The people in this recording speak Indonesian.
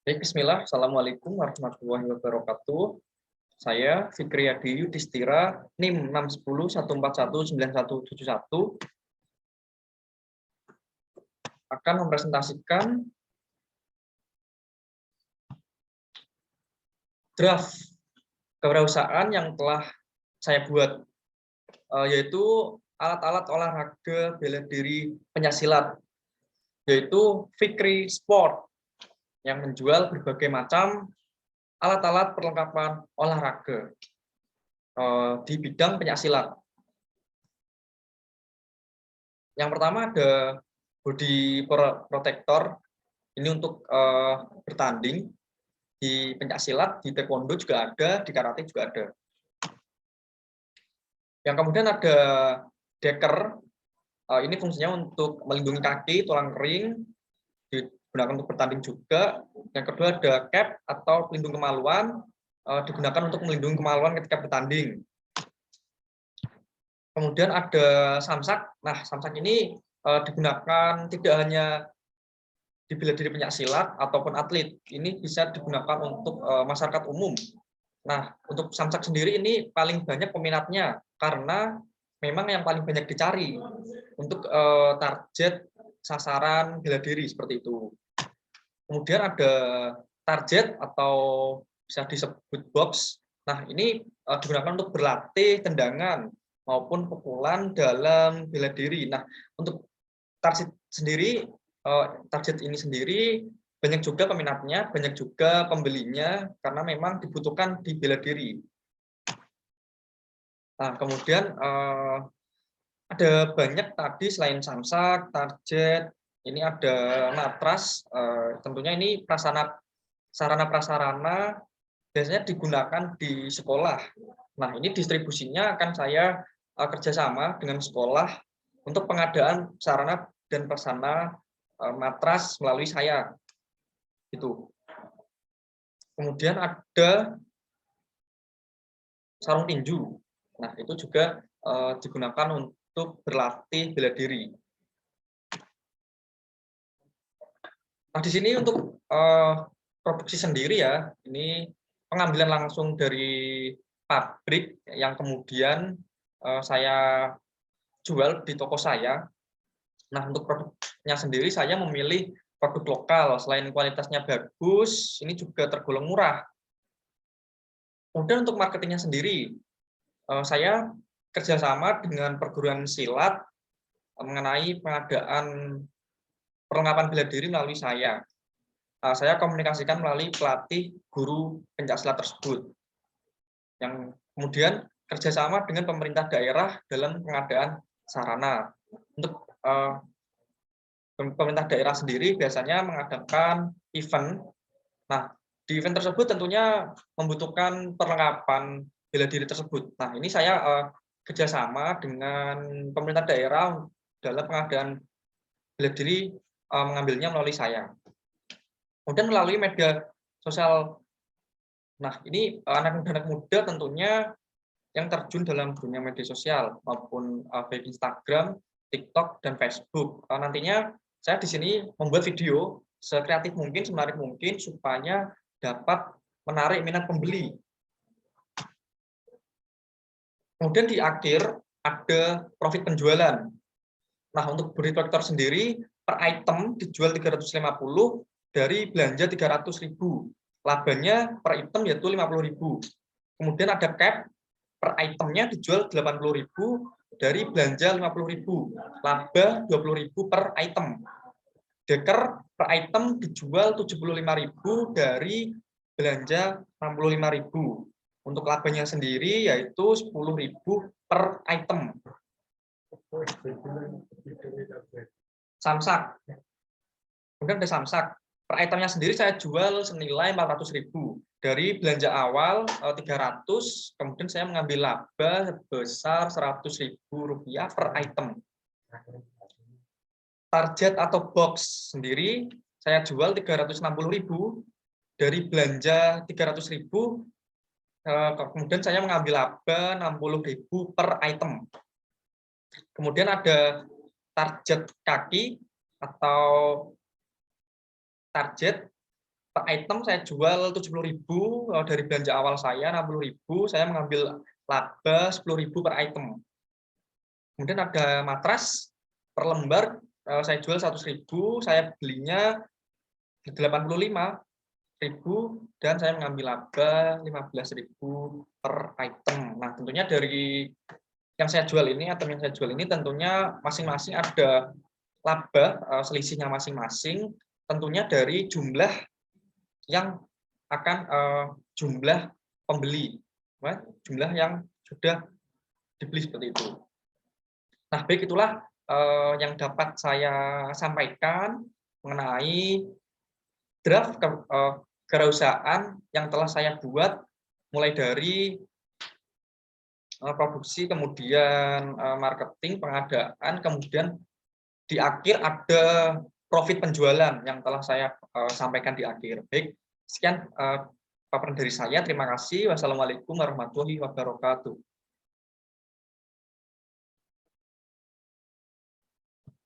Baik, bismillah. Assalamualaikum warahmatullahi wabarakatuh. Saya Fikri Adi Yudhistira, NIM 610141971 akan mempresentasikan draft kewirausahaan yang telah saya buat, yaitu alat-alat olahraga bela diri pencaksilat, yaitu Fikri Sport, yang menjual berbagai macam alat-alat perlengkapan olahraga di bidang pencaksilat. Yang pertama ada body protector, ini untuk bertanding di pencaksilat, di taekwondo juga ada, di karate juga ada. Yang kemudian ada decker, ini fungsinya untuk melindungi kaki, tulang kering, digunakan untuk bertanding juga. Yang kedua ada cap atau pelindung kemaluan, digunakan untuk melindungi kemaluan ketika bertanding. Kemudian ada samsak. Nah, samsak ini digunakan tidak hanya di bela diri pencaksilat ataupun atlet, ini bisa digunakan untuk masyarakat umum. Nah, untuk samsak sendiri ini paling banyak peminatnya karena memang yang paling banyak dicari untuk target sasaran bela diri seperti itu. Kemudian ada target atau bisa disebut box. Nah, ini digunakan untuk berlatih tendangan maupun pukulan dalam bela diri. Nah, untuk target sendiri, target ini sendiri banyak juga peminatnya, banyak juga pembelinya karena memang dibutuhkan di bela diri. Nah, kemudian ada banyak tadi selain samsak, target, ini ada matras, tentunya ini sarana prasarana biasanya digunakan di sekolah. Nah, ini distribusinya akan saya kerjasama dengan sekolah untuk pengadaan sarana dan prasarana matras melalui saya. Itu. Kemudian ada sarung tinju. Nah, itu juga digunakan untuk berlatih bela diri. Nah, di sini untuk produksi sendiri ya, ini pengambilan langsung dari pabrik yang kemudian saya jual di toko saya. Nah, untuk produknya sendiri saya memilih produk lokal, selain kualitasnya bagus, ini juga tergolong murah. Kemudian untuk marketingnya sendiri, saya kerjasama dengan perguruan silat mengenai pengadaan perlengkapan bela diri melalui saya. Saya komunikasikan melalui pelatih guru pencaksilat tersebut, yang kemudian kerjasama dengan pemerintah daerah dalam pengadaan sarana. Untuk pemerintah daerah sendiri biasanya mengadakan event. Nah, di event tersebut tentunya membutuhkan perlengkapan bela diri tersebut. Nah, ini saya kerjasama dengan pemerintah daerah dalam pengadaan bela diri, mengambilnya melalui saya. Kemudian melalui media sosial. Nah, ini anak-anak muda tentunya yang terjun dalam dunia media sosial maupun baik Instagram, TikTok, dan Facebook. Nantinya saya di sini membuat video sekreatif mungkin, semenarik mungkin supaya dapat menarik minat pembeli. Kemudian di akhir ada profit penjualan. Nah, untuk body protector sendiri per item dijual 350 dari belanja 300.000. Labanya per item yaitu 50.000. Kemudian ada cap per itemnya dijual 80.000 dari belanja 50.000. Laba 20.000 per item. Deker per item dijual 75.000 dari belanja 65.000. Untuk labanya sendiri yaitu 10.000 per item. Samsak. Kemudian ada samsak. Per itemnya sendiri saya jual senilai 400.000. Dari belanja awal 300, kemudian saya mengambil laba sebesar Rp100.000 per item. Target atau box sendiri saya jual 360.000, dari belanja 300.000, kemudian saya mengambil laba 60.000 per item. Kemudian ada target kaki atau target per item saya jual 70.000, dari belanja awal saya 60.000, saya mengambil laba 10.000 per item. Kemudian ada matras per lembar, saya jual 100.000, saya belinya 85.000 dan saya mengambil laba 15.000 per item. Nah, tentunya dari yang saya jual ini, item yang saya jual ini tentunya masing-masing ada laba, selisihnya masing-masing, tentunya dari jumlah yang akan jumlah pembeli, jumlah yang sudah dibeli seperti itu. Nah, baik, itulah yang dapat saya sampaikan mengenai draft kewirausahaan yang telah saya buat, mulai dari produksi, kemudian marketing, pengadaan, kemudian di akhir ada profit penjualan yang telah saya sampaikan di akhir. Baik, sekian paparan dari saya. Terima kasih. Wassalamualaikum warahmatullahi wabarakatuh.